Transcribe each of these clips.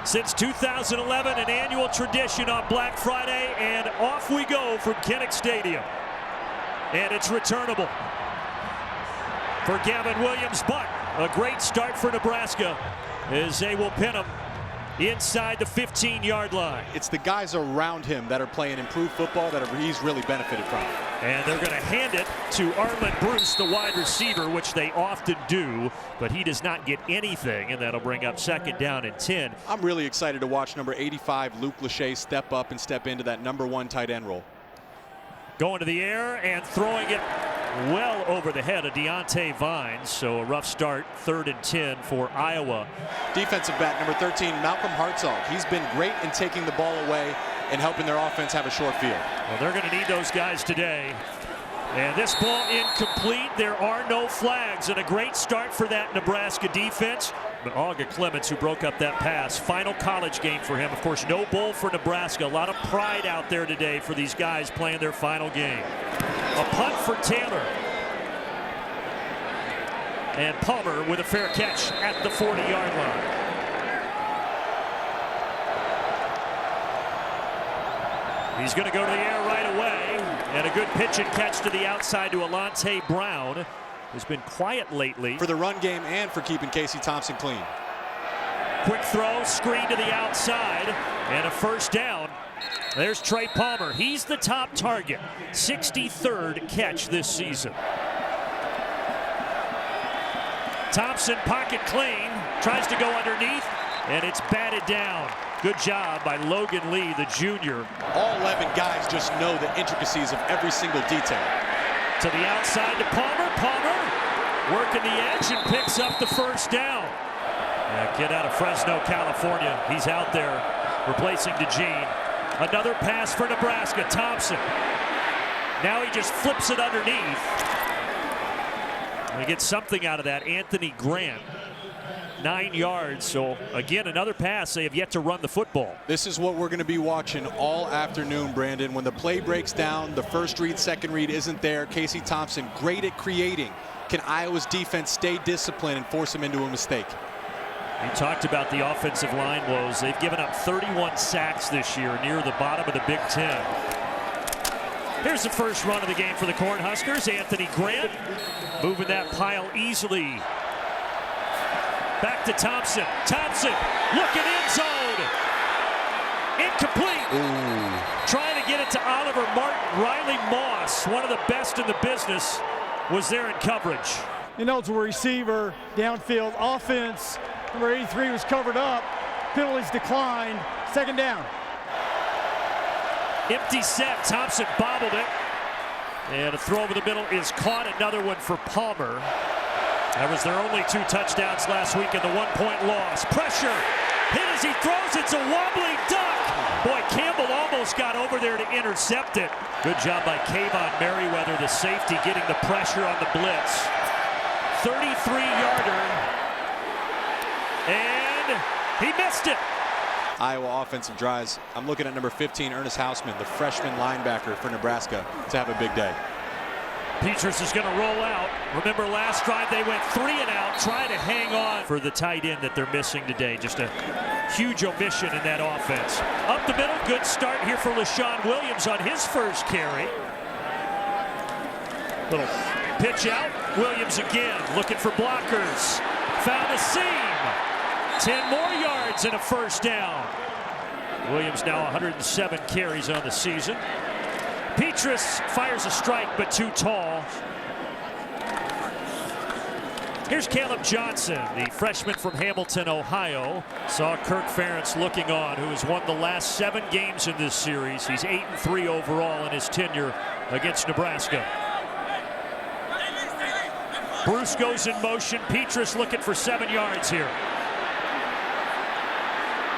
Since 2011, an annual tradition on Black Friday, and off we go from Kinnick Stadium. And it's returnable for Gavin Williams, but a great start for Nebraska as they will pin him inside the 15-yard line. It's the guys around him that are playing improved football that he's really benefited from. And they're going to hand it to Arlen Bruce, the wide receiver, which they often do, but he does not get anything, and that'll bring up 2nd down and 10. I'm really excited to watch number 85, Luke Lachey, step up and step into that number 1 tight end role. Going to the air and throwing it well over the head of Deontay Vines. So a rough start, 3rd and 10 for Iowa. Defensive back number 13, Malcolm Hartzog. He's been great in taking the ball away and helping their offense have a short field. Well, they're going to need those guys today. And this ball incomplete. There are no flags, and a great start for that Nebraska defense. But Auga Clements, who broke up that pass, final college game for him. Of course, no bowl for Nebraska. A lot of pride out there today for these guys playing their final game. A punt for Taylor. And Palmer with a fair catch at the 40-yard line. He's going to go to the air right away. And a good pitch and catch to the outside to Alante Brown, who's been quiet lately. For the run game and for keeping Casey Thompson clean. Quick throw, screen to the outside, and a 1st down. There's Trey Palmer. He's the top target. 63rd catch this season. Thompson pocket clean, tries to go underneath, and it's batted down. Good job by Logan Lee, the junior. All 11 guys just know the intricacies of every single detail. To the outside to Palmer. Palmer working the edge and picks up the 1st down. Kid out of Fresno, California. He's out there replacing DeGene. Another pass for Nebraska. Thompson. Now he just flips it underneath. We get something out of that. Anthony Grant. 9 yards. So again, another pass. They have yet to run the football. This is what we're going to be watching all afternoon, Brandon. When the play breaks down, the first read, second read isn't there. Casey Thompson, great at creating. Can Iowa's defense stay disciplined and force him into a mistake? You talked about the offensive line woes. They've given up 31 sacks this year, near the bottom of the Big Ten. Here's the first run of the game for the Cornhuskers. Anthony Grant moving that pile easily. Back to Thompson. Thompson looking end zone. Incomplete. Ooh. Trying to get it to Oliver Martin. Riley Moss, one of the best in the business, was there in coverage. You know, it's a receiver, downfield, offense. Number 83 was covered up. Penalties declined. 2nd down. Empty set. Thompson bobbled it. And a throw over the middle is caught. Another one for Palmer. That was their only 2 touchdowns last week in the 1-point loss. Pressure. Hit as he throws. It's a wobbly duck. Boy, Campbell almost got over there to intercept it. Good job by Kayvon Merriweather, the safety, getting the pressure on the blitz. 33-yarder. And he missed it. Iowa offensive drives. I'm looking at number 15, Ernest Hausman, the freshman linebacker for Nebraska, to have a big day. Petras is going to roll out. Remember last drive they went 3 and out, trying to hang on for the tight end that they're missing today. Just a huge omission in that offense. Up the middle, good start here for LaShawn Williams on his first carry. Little pitch out. Williams again looking for blockers. Found a seam. 10 more yards and a 1st down. Williams now 107 carries on the season. Petras fires a strike, but too tall. Here's Caleb Johnson, the freshman from Hamilton, Ohio. Saw Kirk Ferentz looking on, who has won the last 7 games in this series. He's 8-3 overall in his tenure against Nebraska. Bruce goes in motion. Petras looking for 7 yards here.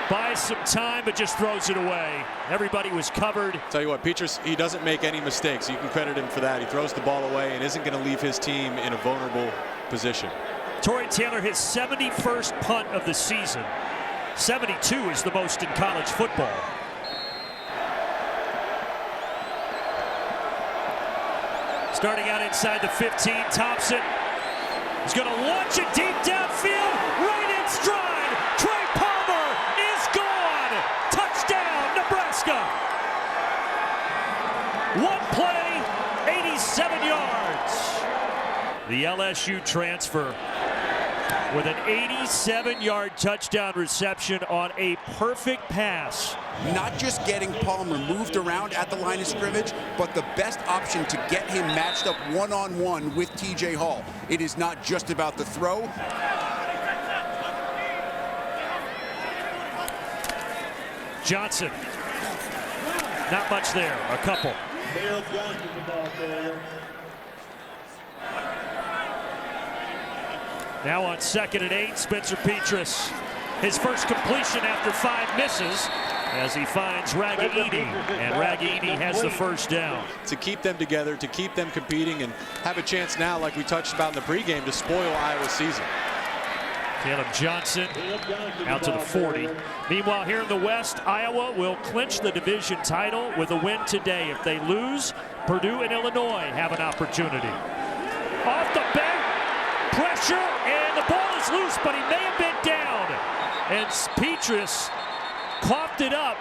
Buys some time, but just throws it away. Everybody was covered. Tell you what, Petras, he doesn't make any mistakes. You can credit him for that. He throws the ball away and isn't going to leave his team in a vulnerable position. Torrey Taylor, his 71st punt of the season. 72 is the most in college football. Starting out inside the 15, Thompson is going to launch it deep downfield, right in stride. Trey Palmer is gone. the LSU transfer, with an 87-yard touchdown reception on a perfect pass. Not just getting Palmer moved around at the line of scrimmage, but the best option to get him matched up one-on-one with TJ Hall. It is not just about the throw. Johnson. Not much there. A couple. Now on 2nd and 8, Spencer Petras. His first completion after 5 misses as he finds Ragaini, and Ragaini has the first down. To keep them together, to keep them competing, and have a chance now, like we touched about in the pregame, to spoil Iowa's season. Caleb Johnson out to the 40. Meanwhile, here in the West, Iowa will clinch the division title with a win today. If they lose, Purdue and Illinois have an opportunity. Off the back, pressure, and the ball is loose, but he may have been down. And Petras coughed it up.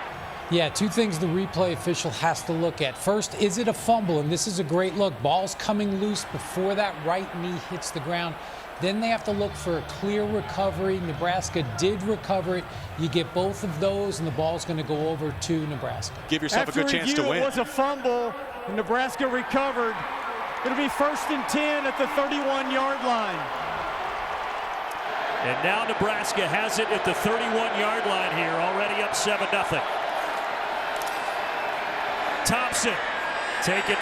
Yeah, 2 things the replay official has to look at. First, is it a fumble? And this is a great look. Ball's coming loose before that right knee hits the ground. Then they have to look for a clear recovery. Nebraska did recover it. You get both of those, and the ball's going to go over to Nebraska. Give yourself a good chance to win. It was a fumble, and Nebraska recovered. It'll be 1st and 10 at the 31-yard line. And now Nebraska has it at the 31-yard line here, already up 7-0. Thompson taken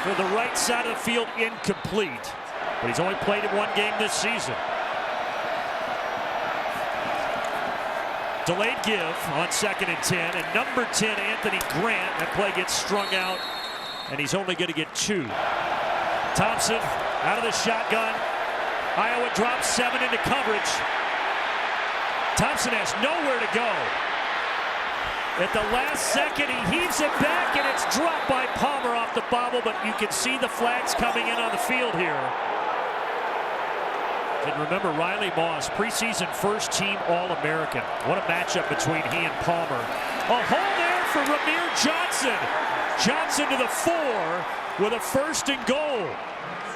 to the right side of the field, incomplete. But he's only played in 1 game this season. Delayed give on 2nd and 10, and number 10, Anthony Grant. That play gets strung out, and he's only going to get 2. Thompson out of the shotgun. Iowa drops 7 into coverage. Thompson has nowhere to go. At the last second, he heaves it back, and it's dropped by Palmer off the bobble, but you can see the flags coming in on the field here. And remember, Riley Moss, preseason first-team All-American. What a matchup between he and Palmer. A hole there for Ramir Johnson. Johnson to the 4 with a 1st and goal.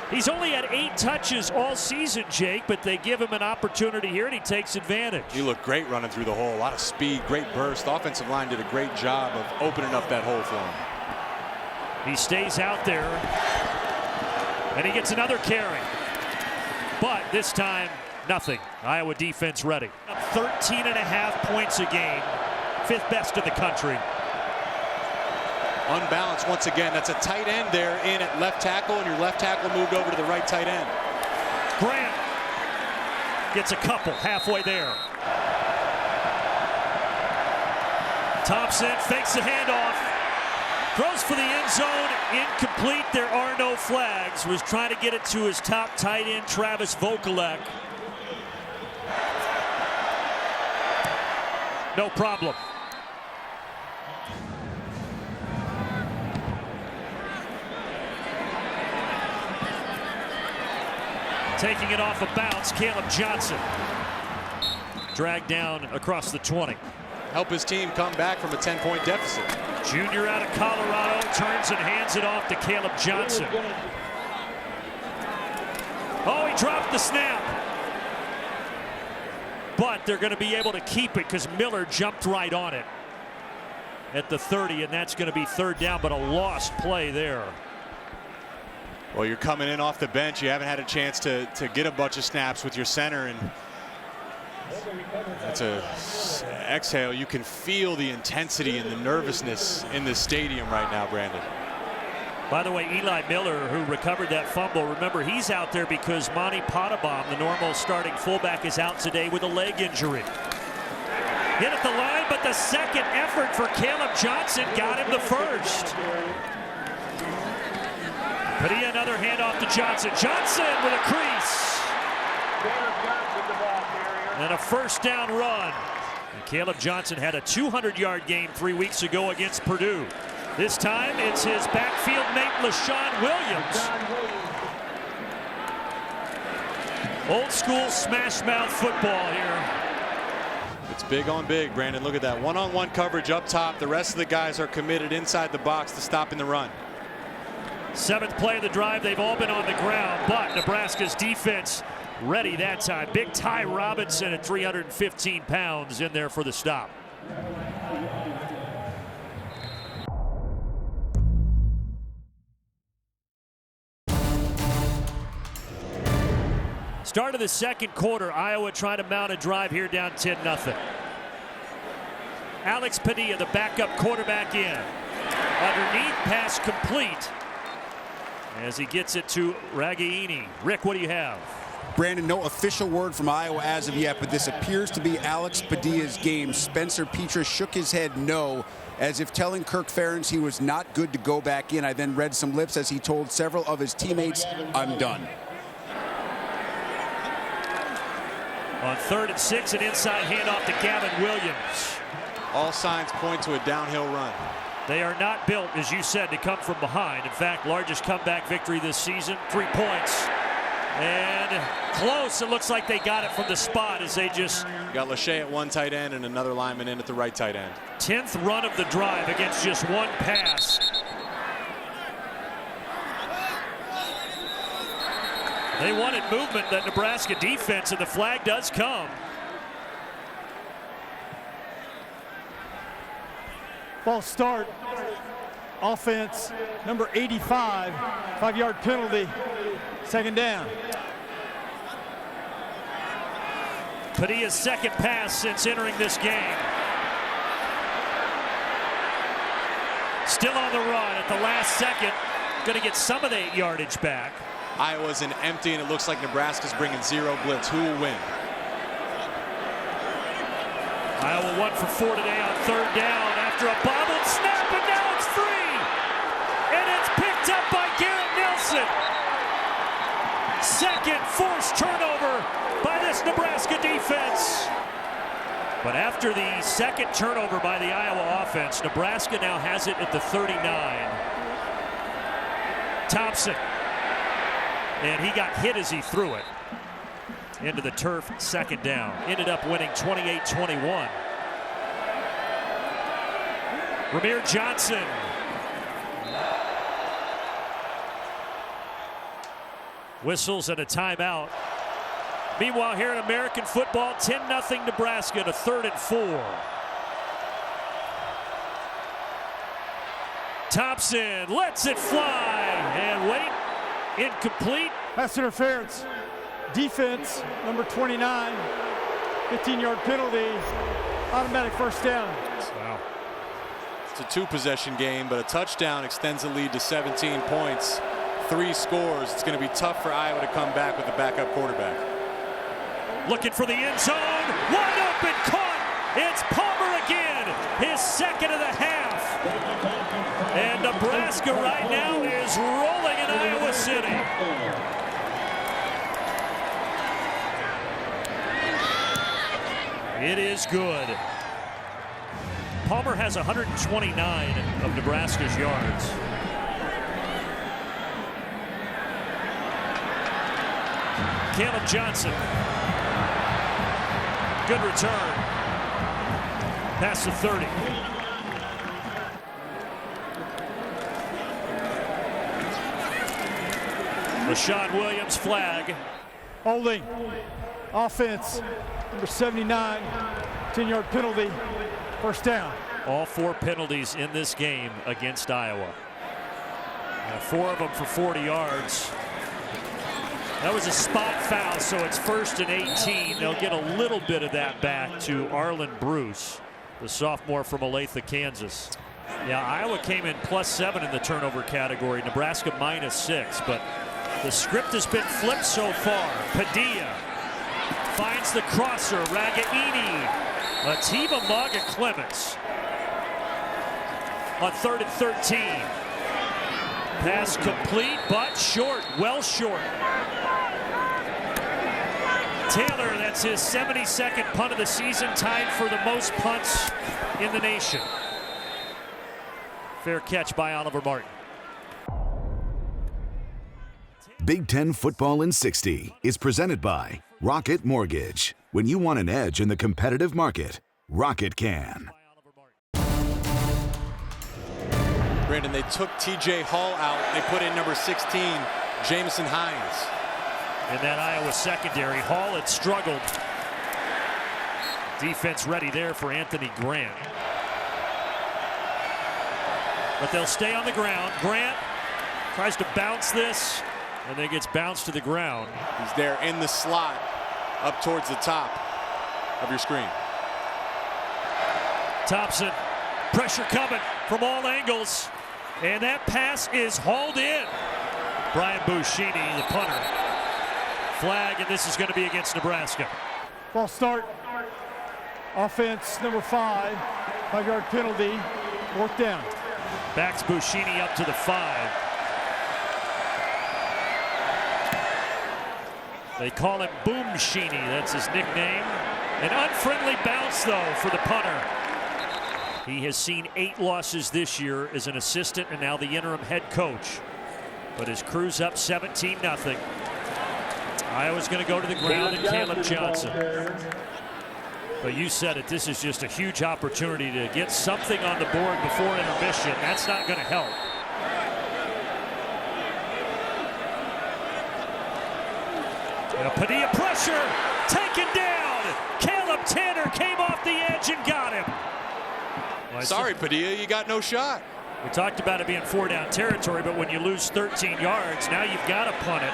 He's only had 8 touches all season, Jake, but they give him an opportunity here, and he takes advantage. He looked great running through the hole. A lot of speed, great burst. The offensive line did a great job of opening up that hole for him. He stays out there, and he gets another carry. But this time, nothing. Iowa defense ready. 13.5 points a game, 5th best in the country. Unbalanced once again. That's a tight end there in at left tackle, and your left tackle moved over to the right tight end. Grant gets a couple halfway there. Thompson fakes the handoff. Throws for the end zone, incomplete. There are no flags. Was trying to get it to his top tight end, Travis Vokalek. No problem. Taking it off a bounce, Caleb Johnson. Dragged down across the 20. Help his team come back from a 10-point deficit. Junior out of Colorado turns and hands it off to Caleb Johnson. Oh, he dropped the snap. But they're going to be able to keep it because Miller jumped right on it at the 30, and that's going to be 3rd down, but a lost play there. Well, you're coming in off the bench. You haven't had a chance to get a bunch of snaps with your center, and that's a exhale. You can feel the intensity and the nervousness in this stadium right now, Brandon. By the way, Eli Miller, who recovered that fumble, remember he's out there because Monty Pottebaum, the normal starting fullback, is out today with a leg injury. Hit at the line, but the second effort for Caleb Johnson got him the 1st. Padilla, another handoff to Johnson. Johnson with a crease. And a 1st down run. And Caleb Johnson had a 200-yard game 3 weeks ago against Purdue. This time it's his backfield mate, LaShawn Williams. Old school smash mouth football here. It's big on big, Brandon. Look at that. One-on-one coverage up top. The rest of the guys are committed inside the box to stopping the run. 7th play of the drive. They've all been on the ground, but Nebraska's defense ready that time. Big Ty Robinson at 315 pounds in there for the stop. Start of the second quarter, Iowa trying to mount a drive here down 10-0. Alex Padilla, the backup quarterback in. Underneath, pass complete. As he gets it to Ragaini. Rick, what do you have? Brandon, no official word from Iowa as of yet, but this appears to be Alex Padilla's game. Spencer Petras shook his head no, as if telling Kirk Ferentz he was not good to go back in. I then read some lips as he told several of his teammates, "I'm done." On 3rd and 6, an inside handoff to Gavin Williams. All signs point to a downhill run. They are not built, as you said, to come from behind. In fact, largest comeback victory this season, 3 points. And close. It looks like they got it from the spot as they just... Got Lachey at one tight end and another lineman in at the right tight end. 10th run of the drive against just one pass. They wanted movement, that Nebraska defense, and the flag does come. False start. Offense, number 85. 5-yard penalty. 2nd down. Padilla's second pass since entering this game. Still on the run at the last second. Going to get some of the yardage back. Iowa's in empty, and it looks like Nebraska's bringing 0 blitz. Who will win? Iowa 1 for 4 today on 3rd down after a bobbled snap, and now it's free. And it's picked up by Garrett Nelson. Second forced turnover by this Nebraska defense. But after the second turnover by the Iowa offense, Nebraska now has it at the 39. Thompson. And he got hit as he threw it into the turf. 2nd down. Ended up winning 28-21. Ramir Johnson. Whistles and a timeout. Meanwhile, here in American football, 10-0 Nebraska to 3rd and 4. Thompson lets it fly and wait. Incomplete. Pass interference. Defense, number 29. 15-yard penalty. Automatic 1st down. Wow. It's a 2-possession game, but a touchdown extends the lead to 17 points. 3 scores. It's going to be tough for Iowa to come back with a backup quarterback. Looking for the end zone. Wide open, caught. It's Palmer again. His 2nd of the half. And Nebraska right now is rolling in Iowa City. It is good. Palmer has 129 of Nebraska's yards. Caleb Johnson. Good return. Past the 30. Rashad Williams flag. Holding. Offense, number 79. 10-yard penalty. 1st down. All 4 penalties in this game against Iowa. 4 of them for 40 yards. That was a spot foul, so it's 1st and 18. They'll get a little bit of that back to Arlen Bruce, the sophomore from Olathe, Kansas. Yeah, Iowa came in +7 in the turnover category. Nebraska -6, but the script has been flipped so far. Padilla finds the crosser. Ragaini. Lativa Maga Clements on 3rd and 13. Pass complete, but short, well short. Taylor, that's his 72nd punt of the season, tied for the most punts in the nation. Fair catch by Oliver Martin. Big Ten Football in 60 is presented by Rocket Mortgage. When you want an edge in the competitive market, Rocket can. Brandon, they took T.J. Hall out. They put in number 16, Jamison Hines. in that Iowa secondary. Hall had struggled. Defense ready there for Anthony Grant. But they'll stay on the ground. Grant tries to bounce this and then gets bounced to the ground. He's there in the slot up towards the top of your screen. Thompson, pressure coming from all angles, and that pass is hauled in. Brian Buschini, the punter. Flag, and this is going to be against Nebraska. False start. Offense number 5. 5-yard penalty. 4th down. Backs Buschini up to the 5. They call him Boomshini. That's his nickname. An unfriendly bounce, though, for the punter. He has seen 8 losses this year as an assistant and now the interim head coach. But his crew's up 17-0. Iowa's going to go to the ground and Caleb Johnson. But you said it, this is just a huge opportunity to get something on the board before intermission. That's not going to help. Now Padilla pressure, taken down. Caleb Tanner came off the edge and got him. Well, Sorry, Padilla, you got no shot. We talked about it being 4-down territory, but when you lose 13 yards, now you've got to punt it.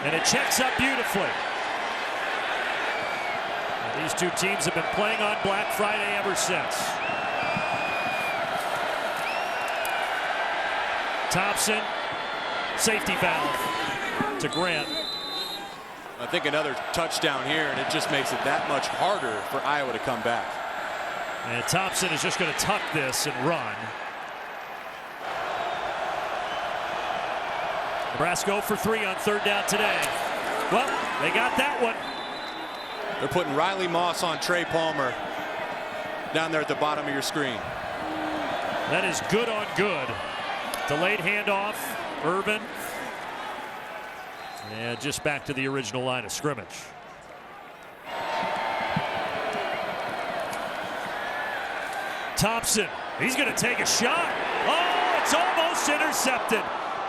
And it checks up beautifully. Now, these two teams have been playing on Black Friday ever since. Thompson, safety valve to Grant. I think another touchdown here, and it just makes it that much harder for Iowa to come back. And Thompson is just going to tuck this and run. Nebraska 0 for 3 on 3rd down today. Well, they got that one. They're putting Riley Moss on Trey Palmer down there at the bottom of your screen. That is good on good. Delayed handoff, Irvin. And just back to the original line of scrimmage. Thompson, he's going to take a shot. Oh, it's almost intercepted.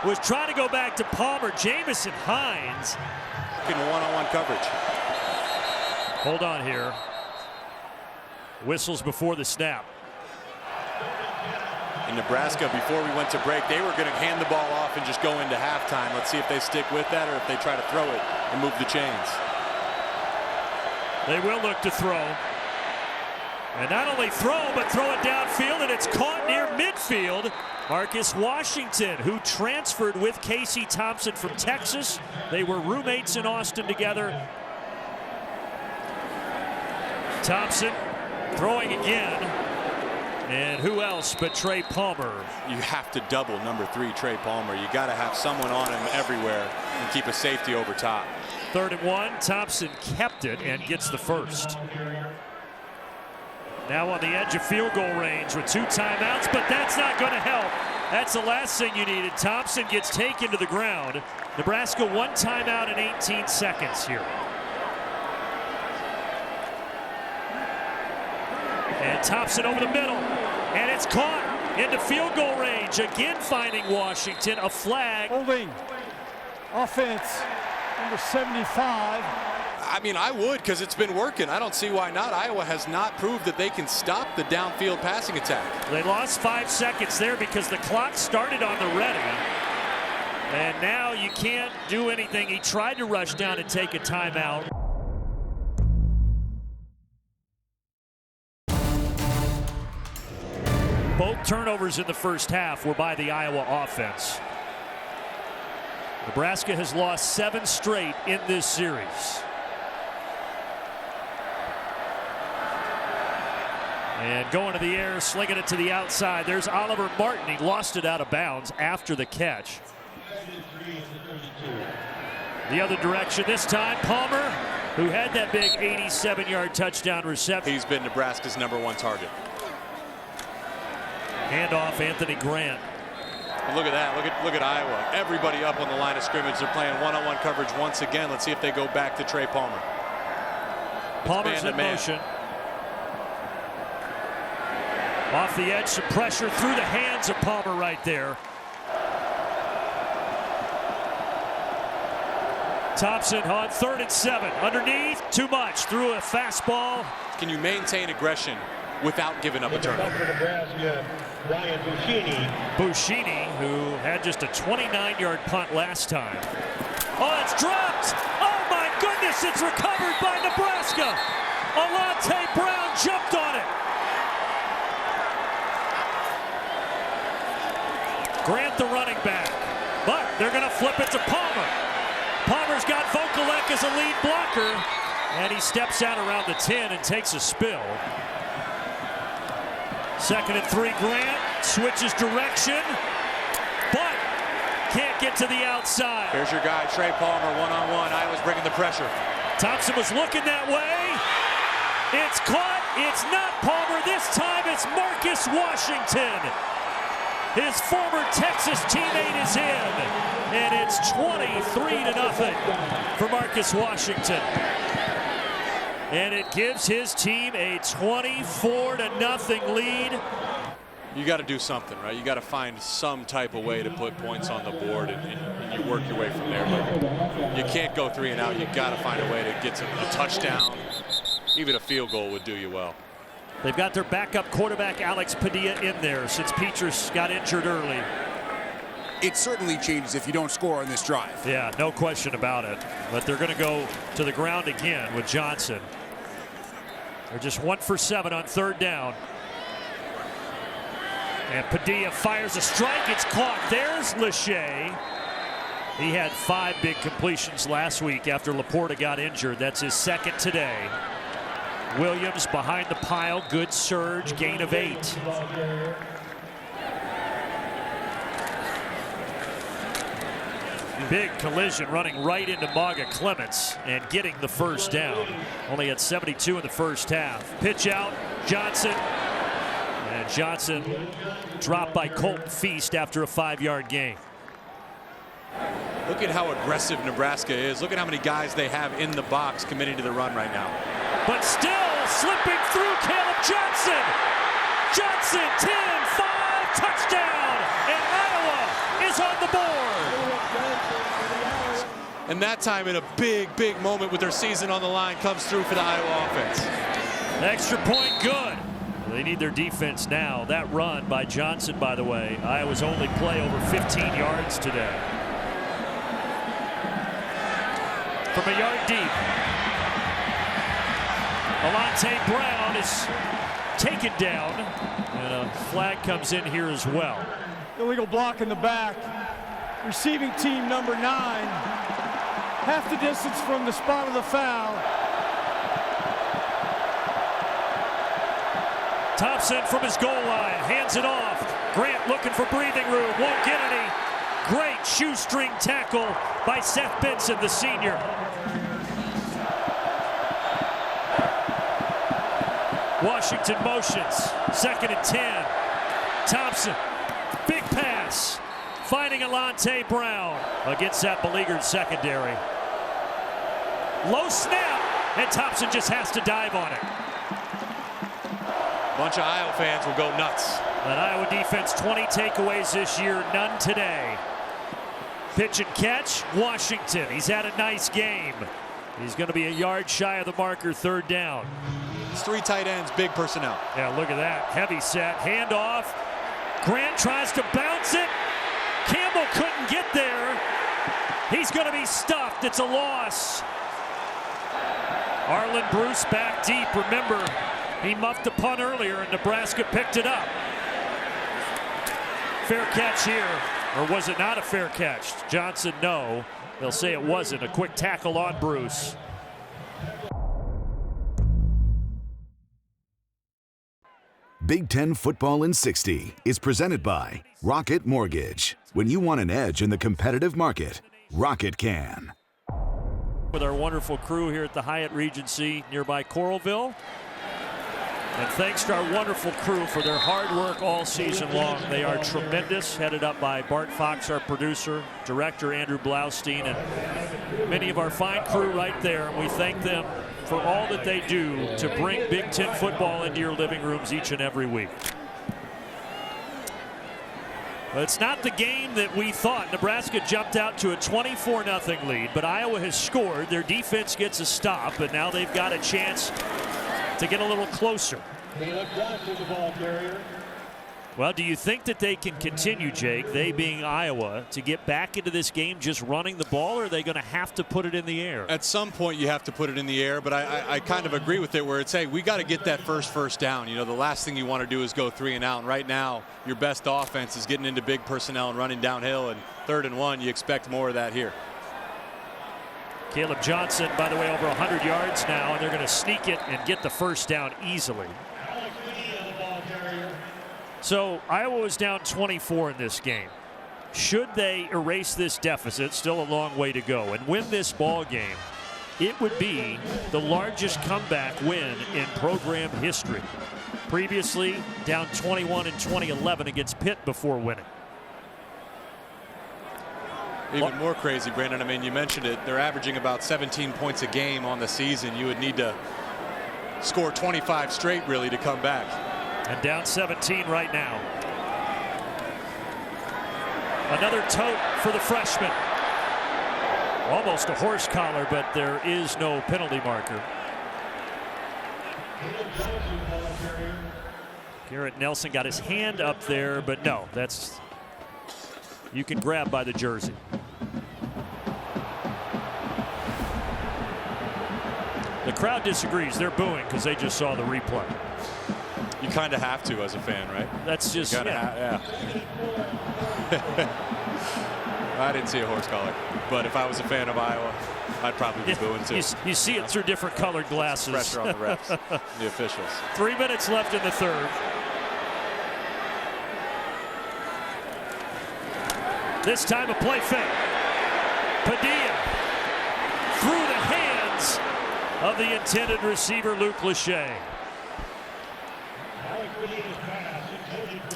Was trying to go back to Palmer. Jamison Hines. In one-on-one coverage. Hold on here. Whistles before the snap. In Nebraska, before we went to break, they were going to hand the ball off and just go into halftime. Let's see if they stick with that or if they try to throw it and move the chains. They will look to throw. And not only throw, but throw it downfield, and it's caught near midfield. Marcus Washington, who transferred with Casey Thompson from Texas. They were roommates in Austin together. Thompson throwing again. And who else but Trey Palmer? You have to double number 3, Trey Palmer. You got to have someone on him everywhere and keep a safety over top. 3rd and 1. Thompson kept it and gets the first. Now on the edge of field goal range with 2 timeouts, but that's not going to help. That's the last thing you needed. Thompson gets taken to the ground. Nebraska 1 timeout in 18 seconds here. And Thompson over the middle, and it's caught into field goal range. Again finding Washington. A flag. Holding. Offense number 75. I mean, I would, because it's been working. I don't see why not. Iowa has not proved that they can stop the downfield passing attack. They lost 5 seconds there because the clock started on the ready. And now you can't do anything. He tried to rush down and take a timeout. Both turnovers in the first half were by the Iowa offense. Nebraska has lost 7 straight in this series. And going to the air, slinging it to the outside. There's Oliver Martin. He lost it out of bounds after the catch. The other direction this time, Palmer, who had that big 87-yard touchdown reception. He's been Nebraska's #1 target. Handoff, Anthony Grant. And look at that. Look at Iowa. Everybody up on the line of scrimmage. They're playing one-on-one coverage once again. Let's see if they go back to Trey Palmer. Palmer's in motion. Off the edge, some pressure through the hands of Palmer right there. Thompson on 3rd and 7. Underneath, too much. Threw a fastball. Can you maintain aggression without giving up a turnover? Buschini, who had just a 29-yard punt last time. Oh, it's dropped! Oh my goodness, it's recovered by Nebraska! Alante Brown jumped on it. Grant the running back, but they're going to flip it to Palmer. Palmer's got Vokalek as a lead blocker, and he steps out around the 10 and takes a spill. 2nd and 3, Grant switches direction, but can't get to the outside. There's your guy, Trey Palmer, one-on-one. Iowa's bringing the pressure. Thompson was looking that way. It's caught. It's not Palmer. This time it's Marcus Washington. His former Texas teammate is in, and it's 23-0 for Marcus Washington. And it gives his team a 24-0 lead. You got to do something, right? You got to find some type of way to put points on the board, and you work your way from there. But you can't go 3 and out. You got to find a way to get to a touchdown. Even a field goal would do you well. They've got their backup quarterback, Alex Padilla, in there since Petras got injured early. It certainly changes if you don't score on this drive. Yeah, no question about it. But they're going to go to the ground again with Johnson. They're just 1 for 7 on 3rd down. And Padilla fires a strike. It's caught. There's Lachey. He had 5 big completions last week after Laporta got injured. That's his 2nd today. Williams behind the pile. Good surge. Gain of 8. Big collision running right into Maga Clements and getting the 1st down. Only at 72 in the 1st half. Pitch out. Johnson. And Johnson dropped by Colton Feast after a 5-yard gain. Look at how aggressive Nebraska is. Look at how many guys they have in the box committing to the run right now. But still slipping through Caleb Johnson. Johnson, 10-5, touchdown, and Iowa is on the board. And that time in a big moment with their season on the line comes through for the Iowa offense. Extra point good. They need their defense now. That run by Johnson, by the way, Iowa's only play over 15 yards today. From a yard deep. Alante Brown is taken down, and a flag comes in here as well. Illegal block in the back. Receiving team number 9. Half the distance from the spot of the foul. Thompson from his goal line hands it off. Grant looking for breathing room, won't get any. Great shoestring tackle by Seth Benson, the senior. Washington motions. 2nd and 10. Thompson, big pass, finding Alante Brown against that beleaguered secondary. Low snap, and Thompson just has to dive on it. Bunch of Iowa fans will go nuts. That Iowa defense, 20 takeaways this year, none today. Pitch and catch, Washington. He's had a nice game. He's going to be a yard shy of the marker, 3rd down. It's 3 tight ends, big personnel. Yeah, look at that. Heavy set, handoff. Grant tries to bounce it. Campbell couldn't get there. He's going to be stuffed. It's a loss. Arlen Bruce back deep. Remember, he muffed a punt earlier and Nebraska picked it up. Fair catch here. Or was it not a fair catch? Johnson, no. They'll say it wasn't. A quick tackle on Bruce. Big Ten Football in 60 is presented by Rocket Mortgage. When you want an edge in the competitive market, Rocket can. With our wonderful crew here at the Hyatt Regency nearby Coralville. And thanks to our wonderful crew for their hard work all season long. They are tremendous, headed up by Bart Fox, our producer, director Andrew Blaustein, and many of our fine crew right there. And we thank them for all that they do to bring Big Ten football into your living rooms each and every week. Well, it's not the game that we thought. Nebraska jumped out to a 24-0 lead, but Iowa has scored. Their defense gets a stop, and now they've got a chance to get a little closer. Well, do you think that they can continue, Jake, they being Iowa, to get back into this game just running the ball, or are they going to have to put it in the air? At some point you have to put it in the air, but I kind of agree with it where it's, hey, we got to get that first down. You know, the last thing you want to do is go 3 and out. And right now, your best offense is getting into big personnel and running downhill. And 3rd and 1, you expect more of that here. Caleb Johnson, by the way, over 100 yards now, and they're going to sneak it and get the first down easily. So Iowa was down 24 in this game. Should they erase this deficit, still a long way to go, and win this ball game, it would be the largest comeback win in program history. Previously down 21 in 2011 against Pitt before winning. Even more crazy, Brandon. I mean, you mentioned it. They're averaging about 17 points a game on the season. You would need to score 25 straight, really, to come back. And down 17 right now. Another tote for the freshman. Almost a horse collar, but there is no penalty marker. Garrett Nelson got his hand up there, but no, that's, you can grab by the jersey. The crowd disagrees. They're booing because they just saw the replay. You kind of have to as a fan, right? That's just, yeah. I didn't see a horse collar, but if I was a fan of Iowa, I'd probably be booing too. You see it through different colored glasses. Pressure on the refs, the officials. 3 minutes left in the third. This time a play fake. Padilla through the hands of the intended receiver, Luke Lachey.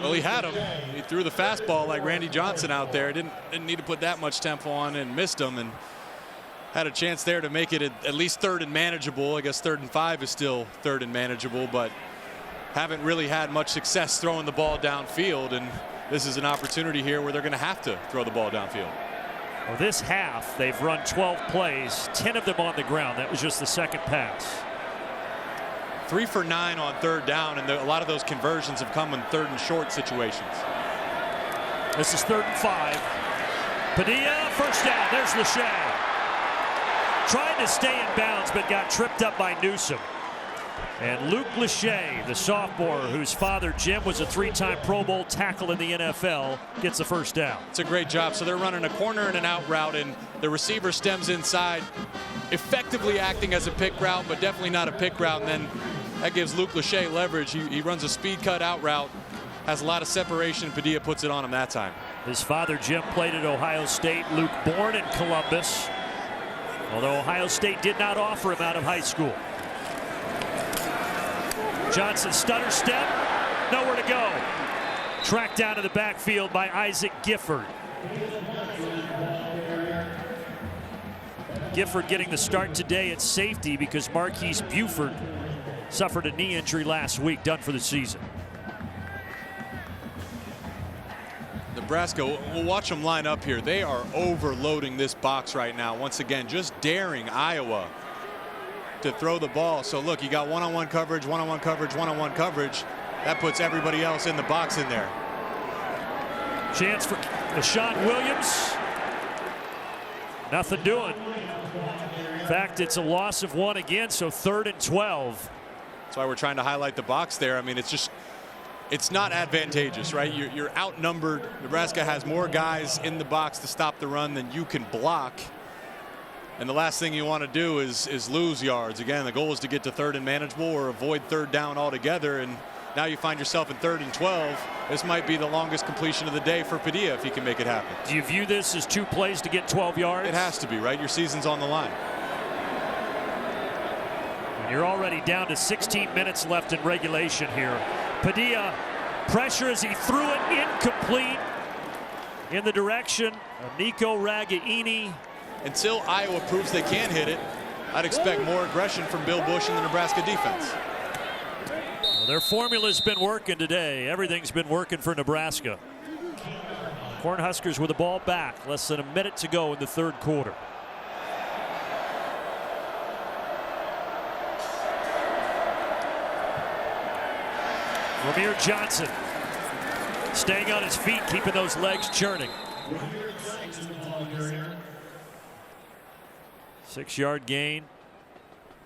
Well, he had him. He threw the fastball like Randy Johnson out there. Didn't need to put that much tempo on and missed him, and had a chance there to make it at least 3rd and manageable. I guess 3rd and 5 is still 3rd and manageable, but haven't really had much success throwing the ball downfield, and this is an opportunity here where they're going to have to throw the ball downfield. Well, this half, they've run 12 plays, 10 of them on the ground. That was just the second pass. 3 for 9 on 3rd down, and a lot of those conversions have come in 3rd and short situations. This is 3rd and 5. Padilla, first down. There's Lachey. Trying to stay in bounds, but got tripped up by Newsome. And Luke Lachey, the sophomore whose father, Jim, was a 3-time Pro Bowl tackle in the NFL, gets the first down. It's a great job. So they're running a corner and an out route, and the receiver stems inside, effectively acting as a pick route, but definitely not a pick route. And then that gives Luke Lachey leverage. He runs a speed cut out route, has a lot of separation. Padilla puts it on him that time. His father, Jim, played at Ohio State. Luke born in Columbus, although Ohio State did not offer him out of high school. Johnson stutter step, nowhere to go. Tracked down to the backfield by Isaac Gifford. Gifford getting the start today at safety because Marquise Buford suffered a knee injury last week, done for the season. Nebraska, we'll watch them line up here. They are overloading this box right now. Once again, just daring Iowa to throw the ball. So look, you got one-on-one coverage, one-on-one coverage, one-on-one coverage. That puts everybody else in the box in there. Chance for Deshaun Williams. Nothing doing. In fact, it's a loss of 1 again, so 3rd and 12. That's why we're trying to highlight the box there. I mean, it's not advantageous, right? You're outnumbered. Nebraska has more guys in the box to stop the run than you can block. And the last thing you want to do is lose yards. Again, the goal is to get to 3rd and manageable or avoid 3rd down altogether. And now you find yourself in 3rd and 12. This might be the longest completion of the day for Padilla if he can make it happen. Do you view this as 2 plays to get 12 yards? It has to be, right? Your season's on the line. And you're already down to 16 minutes left in regulation here. Padilla, pressure as he threw it incomplete in the direction of Nico Ragaini. Until Iowa proves they can hit it, I'd expect more aggression from Bill Bush and the Nebraska defense. Well, their formula's been working today. Everything's been working for Nebraska. Cornhuskers with the ball back. Less than a minute to go in the third quarter. Rahmir Johnson staying on his feet, keeping those legs churning. 6-yard gain.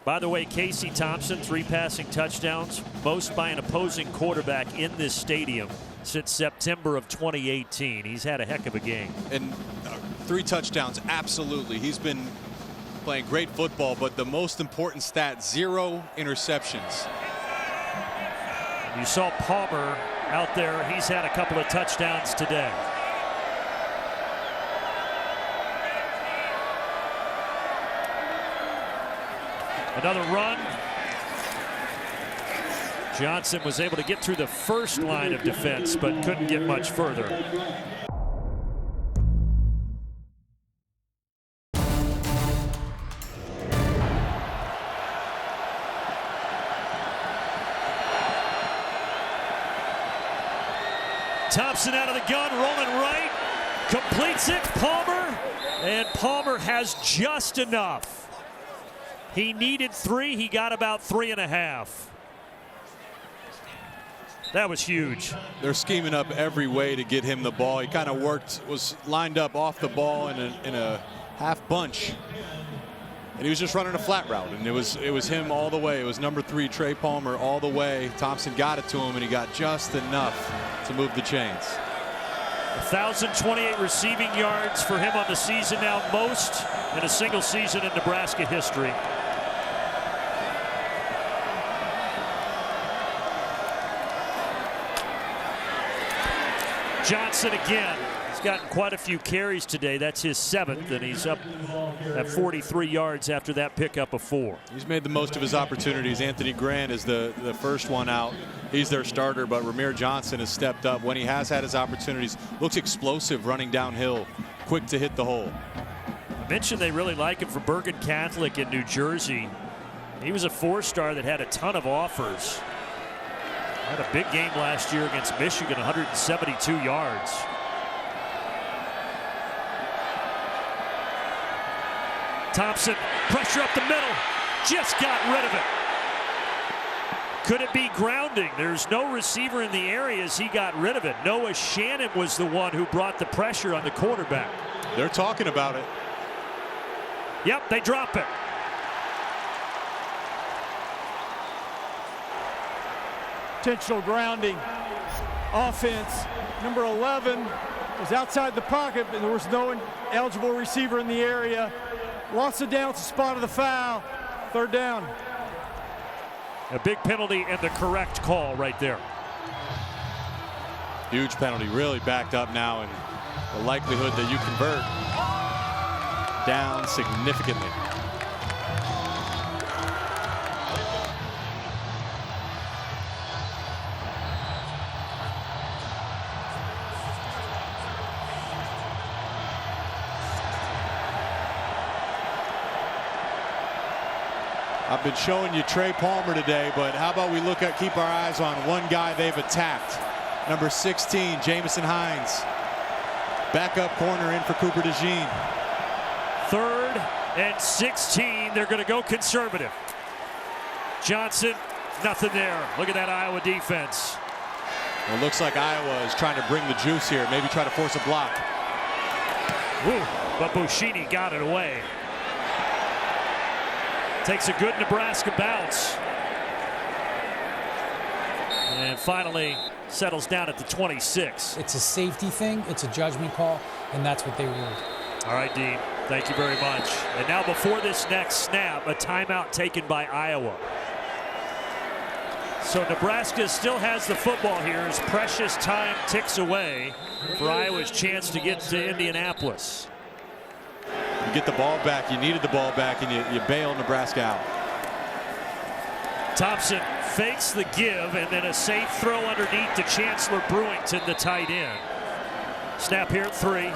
By the way, Casey Thompson, 3 passing touchdowns, most by an opposing quarterback in this stadium since September of 2018. He's had a heck of a game. And 3 touchdowns, absolutely. He's been playing great football, but the most important stat, 0 interceptions. You saw Palmer out there. He's had a couple of touchdowns today. Another run. Johnson was able to get through the first line of defense, but couldn't get much further. Thompson out of the gun, rolling right, completes it, Palmer, and Palmer has just enough. He needed 3, he got about 3.5. That was huge. They're scheming up every way to get him the ball. He kind of was lined up off the ball in a half bunch. And he was just running a flat route, and it was him all the way. It was number 3, Trey Palmer, all the way. Thompson got it to him, and he got just enough to move the chains. 1,028 receiving yards for him on the season now, most in a single season in Nebraska history. Johnson again. He's gotten quite a few carries today. That's his 7th, and he's up at 43 yards after that pickup of 4. He's made the most of his opportunities. Anthony Grant is the first one out. He's their starter, but Rahmir Johnson has stepped up when he has had his opportunities. Looks explosive running downhill, quick to hit the hole. I mentioned they really like him for Bergen Catholic in New Jersey. He was a 4-star that had a ton of offers. Had a big game last year against Michigan, 172 yards. Thompson, pressure up the middle, just got rid of it. Could it be grounding? There's no receiver in the area as he got rid of it. Noah Shannon was the one who brought the pressure on the quarterback. They're talking about it. Yep, they drop it. Intentional grounding. Offense. Number 11 was outside the pocket, but there was no eligible receiver in the area. Lost it down to the spot of the foul. 3rd down. A big penalty and the correct call right there. Huge penalty, really backed up now, and the likelihood that you convert down significantly. I've been showing you Trey Palmer today, but how about we keep our eyes on one guy they've attacked. Number 16, Jamison Hines. Backup corner in for Cooper DeJean. 3rd and 16. They're going to go conservative. Johnson, nothing there. Look at that Iowa defense. Well, it looks like Iowa is trying to bring the juice here, maybe try to force a block. Woo, but Bushini got it away. Takes a good Nebraska bounce. And finally settles down at the 26. It's a safety thing. It's a judgment call, and that's what they ruled. All right, Dean. Thank you very much. And now before this next snap, a timeout taken by Iowa. So Nebraska still has the football here as precious time ticks away for Iowa's chance to get to Indianapolis. You get the ball back, you needed the ball back, and you bail Nebraska out. Thompson fakes the give, and then a safe throw underneath to Chancellor Brewington, the tight end. Snap here at 3.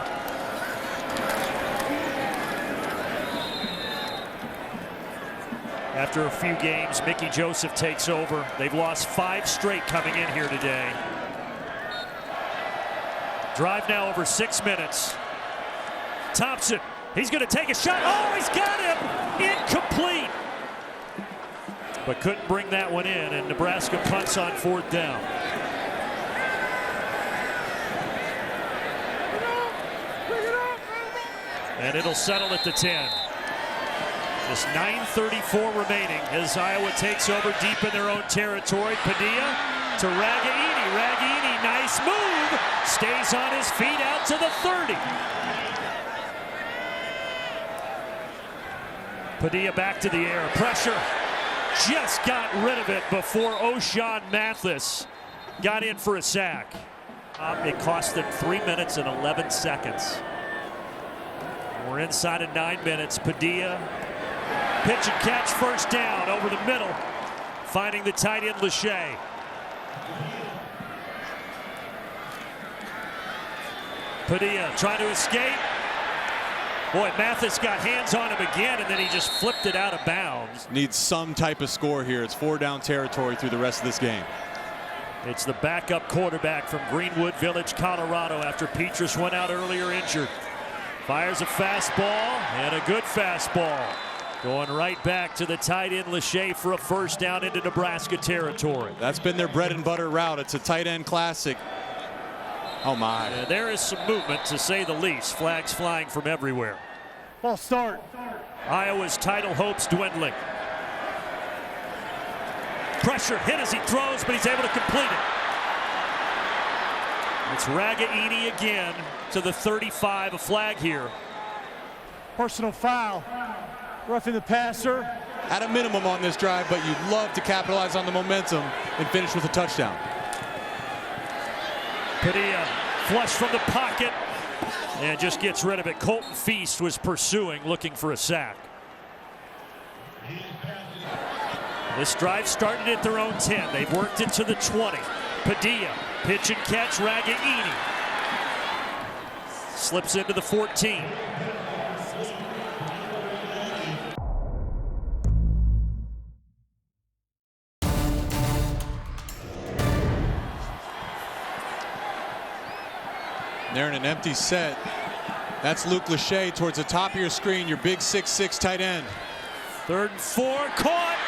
After a few games, Mickey Joseph takes over. They've lost 5 straight coming in here today. Drive now over 6 minutes. Thompson, he's going to take a shot. Oh, he's got him! Incomplete! But couldn't bring that one in, and Nebraska punts on 4th down. And it'll settle at the 10. Just 9:34 remaining as Iowa takes over deep in their own territory. Padilla to Ragaini. Ragaini, nice move. Stays on his feet out to the 30. Padilla back to the air. Pressure. Just got rid of it before O'Shawn Mathis got in for a sack. It cost them 3 minutes and 11 seconds. We're inside of 9 minutes. Padilla, pitch and catch, first down over the middle, finding the tight end Lachey. Padilla trying to escape. Boy, Mathis got hands on him again, and then he just flipped it out of bounds. Needs some type of score here. It's 4-down territory through the rest of this game. It's the backup quarterback from Greenwood Village, Colorado, after Petrus went out earlier injured. Fires a fastball, and a good fastball. Going right back to the tight end Lachey for a first down into Nebraska territory. That's been their bread and butter route. It's a tight end classic. Oh my. And there is some movement, to say the least. Flags flying from everywhere. False start. Iowa's title hopes dwindling. Pressure hit as he throws, but he's able to complete it. It's Ragaini again to the 35, a flag here. Personal foul. Roughing the passer. At a minimum on this drive, but you'd love to capitalize on the momentum and finish with a touchdown. Padilla flush from the pocket and just gets rid of it. Colton Feast was pursuing, looking for a sack. This drive started at their own 10. They've worked it to the 20. Padilla, pitch and catch, Ragaini. Slips into the 14. They're in an empty set. That's Luke Lachey towards the top of your screen, your big 6'6" tight end. 3rd and 4, caught,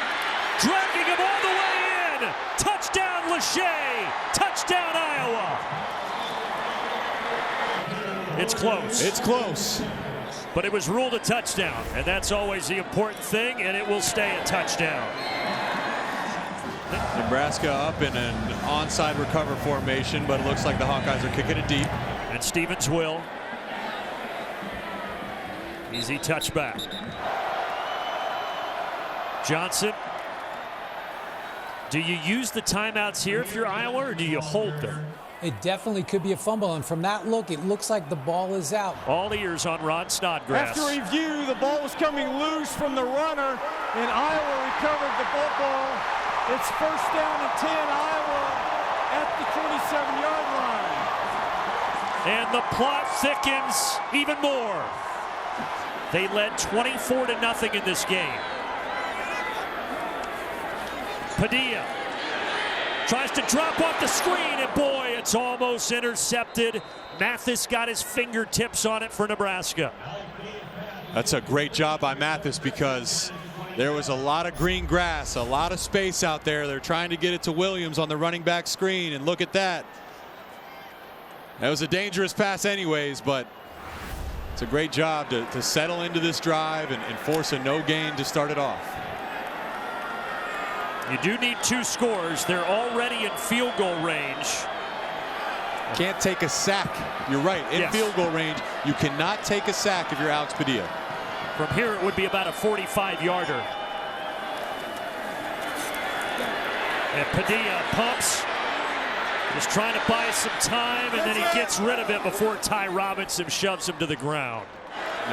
dragging him all the way in. Touchdown Lachey, touchdown Iowa. It's close. It's close. But it was ruled a touchdown, and that's always the important thing, and it will stay a touchdown. Nebraska up in an onside recover formation, but it looks like the Hawkeyes are kicking it deep. And Stevens will. Easy touchback. Johnson. Do you use the timeouts here if you're Iowa, or do you hold them? It definitely could be a fumble, and from that look, it looks like the ball is out. All ears on Ron Snodgrass. After review, the ball was coming loose from the runner, and Iowa recovered the football. It's first down and 10, Iowa at the 27-yard line. And the plot thickens even more. They led 24-0 in this game. Padilla tries to drop off the screen, and boy, it's almost intercepted. Mathis got his fingertips on it for Nebraska. That's a great job by Mathis, because there was a lot of green grass, a lot of space out there. They're trying to get it to Williams on the running back screen, and look at that. That was a dangerous pass anyways, but it's a great job to settle into this drive and force a no gain to start it off. You do need 2 scores. They're already in field goal range. Can't take a sack. You're right, in field goal range. You cannot take a sack if you're Alex Padilla. From here, it would be about a 45-yarder. And Padilla pumps. Just trying to buy some time, and then he gets rid of it before Ty Robinson shoves him to the ground.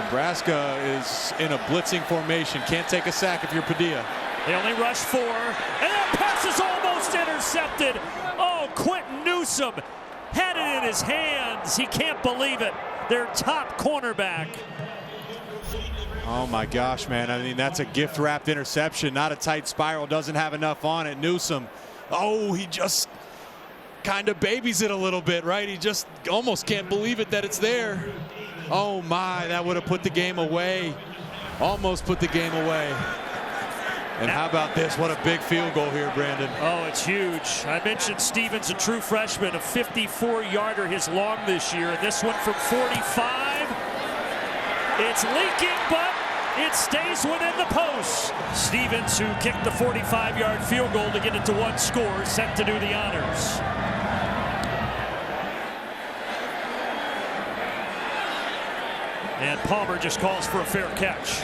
Nebraska is in a blitzing formation. Can't take a sack if you're Padilla. They only rush 4, and that pass is almost intercepted. Oh, Quentin Newsom had it in his hands. He can't believe it. Their top cornerback. Oh my gosh, man. I mean, that's a gift-wrapped interception, not a tight spiral. Doesn't have enough on it. Newsom. Oh, he just kind of babies it a little bit, right? He just almost can't believe it that it's there. Oh my, that would have put the game away. Almost put the game away. And how about this? What a big field goal here, Brandon. Oh, it's huge. I mentioned Stevens, a true freshman, a 54-yarder, his long this year. And this one from 45. It's leaking, but it stays within the post. Stevens, who kicked the 45-yard field goal to get it to one score, set to do the honors. And Palmer just calls for a fair catch.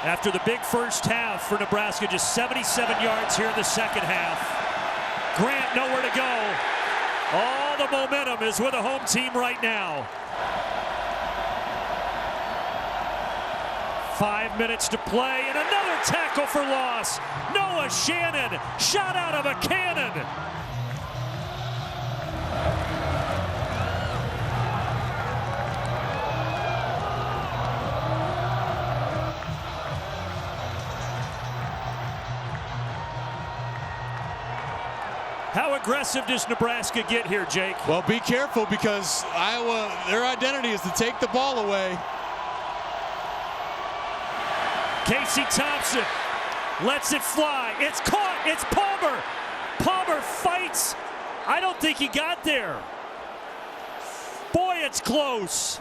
After the big first half for Nebraska, just 77 yards here in the second half. Grant nowhere to go. All the momentum is with the home team right now. 5 minutes to play, and another tackle for loss. Noah Shannon, shot out of a cannon. How aggressive does Nebraska get here, Jake? Well, be careful, because Iowa, their identity is to take the ball away. Casey Thompson lets it fly. It's caught. It's Palmer. Palmer fights. I don't think he got there. Boy, it's close.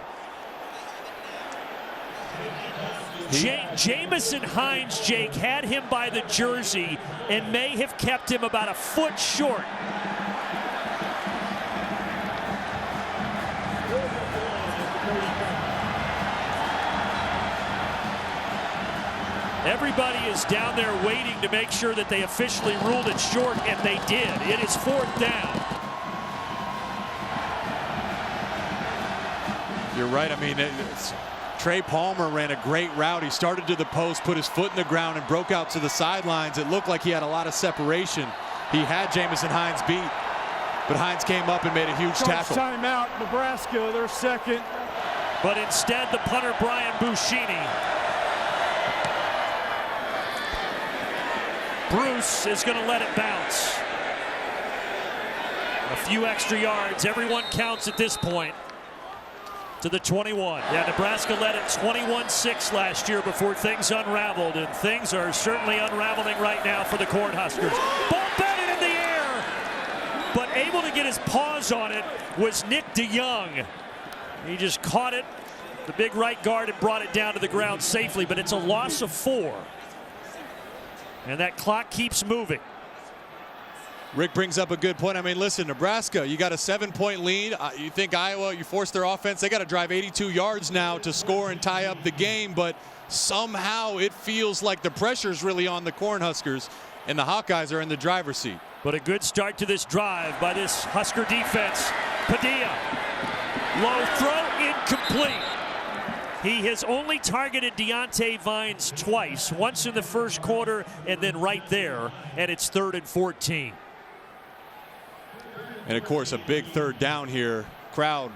Jamison Hines, Jake, had him by the jersey and may have kept him about a foot short. Everybody is down there waiting to make sure that they officially ruled it short, and they did. It is fourth down. You're right. I mean, Trey Palmer ran a great route. He started to the post, put his foot in the ground, and broke out to the sidelines. It looked like he had a lot of separation. He had Jamison Hines beat, but Hines came up and made a huge tackle. Timeout, Nebraska, their second. But instead, the punter, Brian Buschini. Bruce is going to let it bounce. A few extra yards. Everyone counts at this point. To the 21. Yeah, Nebraska led at 21-6 last year before things unraveled, and things are certainly unraveling right now for the Cornhuskers. Ball batted in the air, but able to get his paws on it was Nick DeYoung. He just caught it, the big right guard, and brought it down to the ground safely, but it's a loss of 4. And that clock keeps moving. Rick brings up a good point. I mean, listen, Nebraska, you got a 7-point lead. You think Iowa, you force their offense. They got to drive 82 yards now to score and tie up the game, but somehow it feels like the pressure's really on the Cornhuskers, and the Hawkeyes are in the driver's seat. But a good start to this drive by this Husker defense. Padilla, low throw, incomplete. He has only targeted Deontay Vines twice, once in the first quarter and then right there, and it's 3rd and 14. And of course, a big third down here. Crowd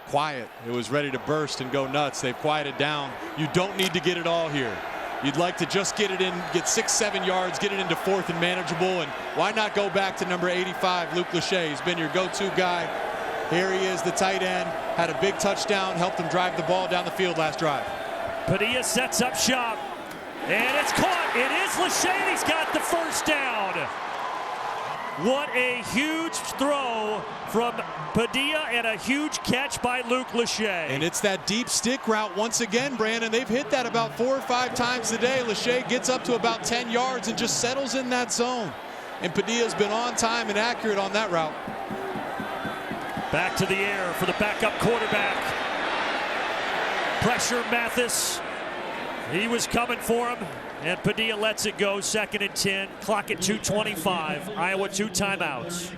quiet. It was ready to burst and go nuts. They've quieted down. You don't need to get it all here. You'd like to just get it in, get 6-7 yards, get it into 4th and manageable, and why not go back to number 85, Luke Lachey. He's been your go-to guy. Here he is, the tight end, had a big touchdown, helped them drive the ball down the field last drive. Padilla sets up shop, and it's caught. It is Lachey. He's got the first down. What a huge throw from Padilla and a huge catch by Luke Lachey. And it's that deep stick route once again, Brandon. They've hit that about 4 or 5 times today. Lachey gets up to about 10 yards and just settles in that zone. And Padilla's been on time and accurate on that route. Back to the air for the backup quarterback. Pressure Mathis. He was coming for him, and Padilla lets it go. 2nd and 10. Clock at 2:25. Iowa 2 timeouts.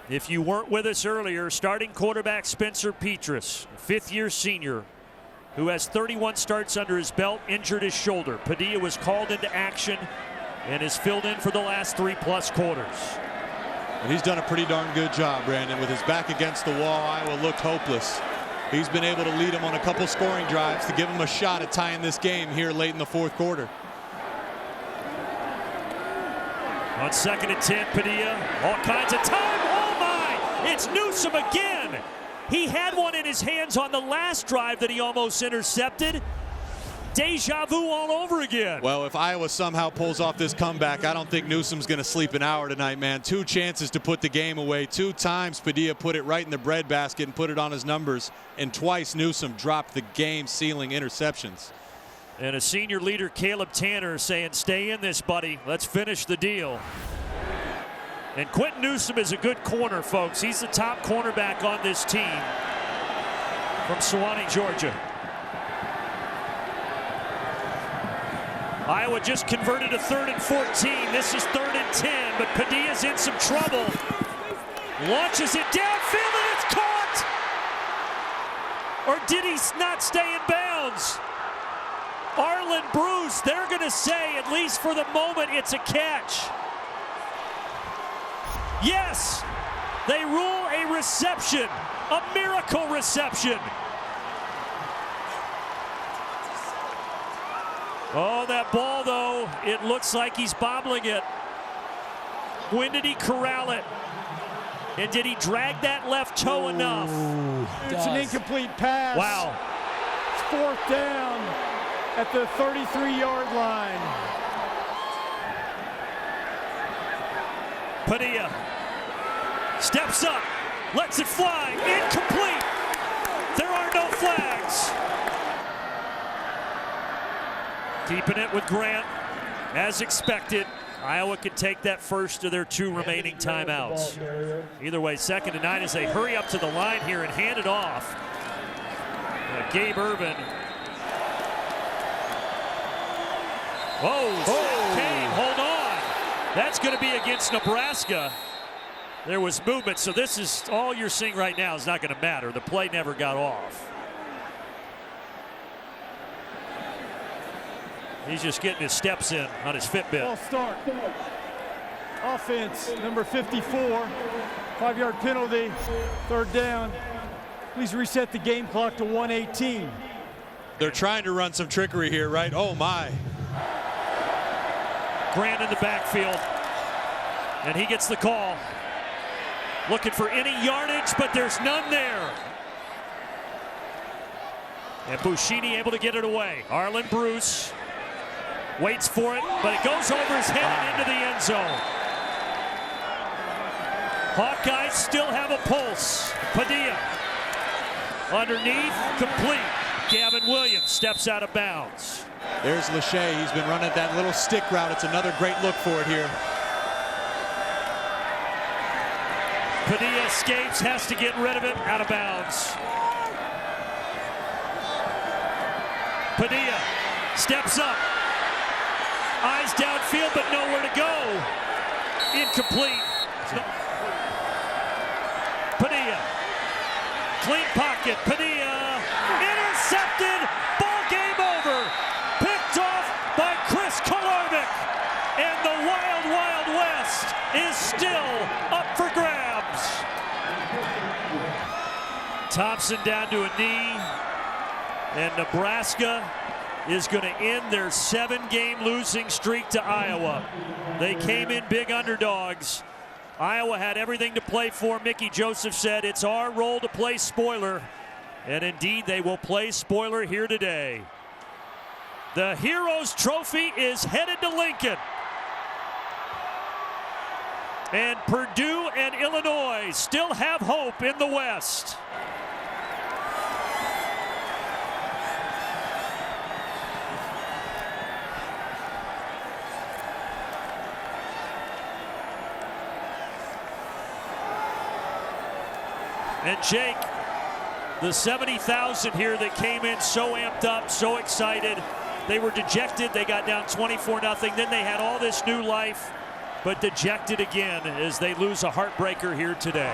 If you weren't with us earlier, starting quarterback Spencer Petras, 5th-year senior, who has 31 starts under his belt, injured his shoulder. Padilla was called into action and is filled in for the last 3+ quarters. And he's done a pretty darn good job, Brandon. With his back against the wall, Iowa looked hopeless. He's been able to lead them on a couple scoring drives to give them a shot at tying this game here late in the 4th quarter. On 2nd and 10, Padilla, all kinds of time. Oh my! It's Newsome again. He had one in his hands on the last drive that he almost intercepted. Deja vu all over again. Well, if Iowa somehow pulls off this comeback, I don't think Newsome's going to sleep an hour tonight, man. 2 chances to put the game away. 2 times Padilla put it right in the breadbasket and put it on his numbers. And twice Newsome dropped the game-sealing interceptions. And a senior leader, Caleb Tanner, saying, stay in this, buddy. Let's finish the deal. And Quentin Newsome is a good corner, folks. He's the top cornerback on this team from Sewanee, Georgia. Iowa just converted a 3rd and 14. This is 3rd and 10, but Padilla's in some trouble. Launches it downfield, and it's caught! Or did he not stay in bounds? Arlen Bruce, they're going to say, at least for the moment, it's a catch. Yes, they rule a reception, a miracle reception. Oh, that ball, though, it looks like he's bobbling it. When did he corral it? And did he drag that left toe enough? It's an incomplete pass. Wow. It's 4th down at the 33-yard line. Padilla steps up, lets it fly, incomplete. There are no flags. Keeping it with Grant, as expected. Iowa could take that first of their 2 remaining timeouts. Either way, 2nd and 9 as they hurry up to the line here and hand it off. Gabe Irvin. Whoa, Kane, hold on. That's going to be against Nebraska. There was movement, so this is all you're seeing right now is not going to matter. The play never got off. He's just getting his steps in on his Fitbit. Ball start. Offense, number 54. 5-yard penalty, 3rd down. Please reset the game clock to 1:18. They're trying to run some trickery here, right? Oh, my. Grant in the backfield. And he gets the call. Looking for any yardage, but there's none there. And Buschini able to get it away. Arlen Bruce waits for it, but it goes over his head and into the end zone. Hawkeyes still have a pulse. Padilla underneath, complete. Gavin Williams steps out of bounds. There's Lachey. He's been running that little stick route. It's another great look for it here. Padilla escapes, has to get rid of it, out of bounds. Padilla steps up. Eyes downfield, but nowhere to go. Incomplete. Padilla. Clean pocket. Padilla. Intercepted. Ball game over. Picked off by Chris Kolarvik. And the Wild Wild West is still up for grabs. Thompson down to a knee. And Nebraska is going to end their 7-game losing streak to Iowa. They came in big underdogs. Iowa had everything to play for. Mickey Joseph said, it's our role to play spoiler. And indeed, they will play spoiler here today. The Heroes Trophy is headed to Lincoln. And Purdue and Illinois still have hope in the West. And Jake, the 70,000 here that came in so amped up, so excited. They were dejected. They got down 24-0. Then they had all this new life, but dejected again as they lose a heartbreaker here today.